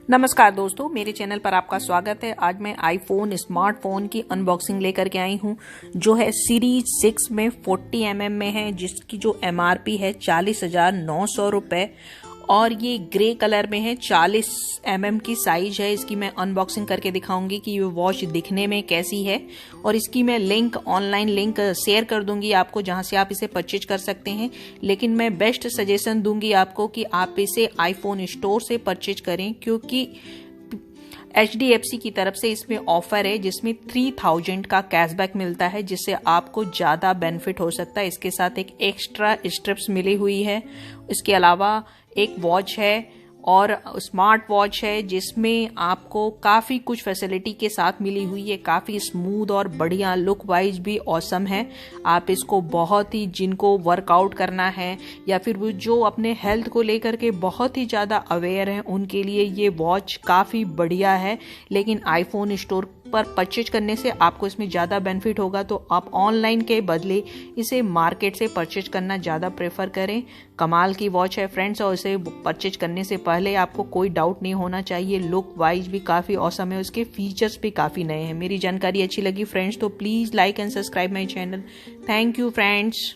नमस्कार दोस्तों, मेरे चैनल पर आपका स्वागत है। आज मैं आईफोन स्मार्टफोन की अनबॉक्सिंग लेकर के आई हूं, जो है सीरीज 6 में 40mm में है, जिसकी जो एमआरपी है 40,900 रुपए और ये ग्रे कलर में है। 40mm की साइज है। इसकी मैं अनबॉक्सिंग करके दिखाऊंगी कि ये वॉच दिखने में कैसी है और इसकी मैं ऑनलाइन लिंक शेयर कर दूंगी आपको, जहां से आप इसे परचेज कर सकते हैं। लेकिन मैं बेस्ट सजेशन दूंगी आपको कि आप इसे आईफोन स्टोर से परचेज करें, क्योंकि HDFC की तरफ से इसमें ऑफर है जिसमें 3000 का कैशबैक मिलता है, जिससे आपको ज्यादा बेनिफिट हो सकता है। इसके साथ एक एक्स्ट्रा स्ट्रिप्स मिली हुई है। इसके अलावा एक वॉच है और स्मार्ट वॉच है, जिसमें आपको काफी कुछ फैसिलिटी के साथ मिली हुई है। काफी स्मूथ और बढ़िया, लुक वाइज भी ऑसम है। आप इसको बहुत ही, जिनको वर्कआउट करना है या फिर वो जो अपने हेल्थ को लेकर के बहुत ही ज्यादा अवेयर हैं, उनके लिए ये वॉच काफी बढ़िया है। लेकिन आईफोन स्टोर पर परचेज करने से आपको इसमें ज़्यादा बेनिफिट होगा, तो आप ऑनलाइन के बदले इसे मार्केट से परचेज करना ज़्यादा प्रेफर करें। कमाल की वॉच है फ्रेंड्स, और इसे परचेज करने से पहले आपको कोई डाउट नहीं होना चाहिए। लुक वाइज भी काफ़ी ऑसम है, उसके फीचर्स भी काफ़ी नए हैं। मेरी जानकारी अच्छी लगी फ्रेंड्स तो please like and subscribe my channel. Thank you friends.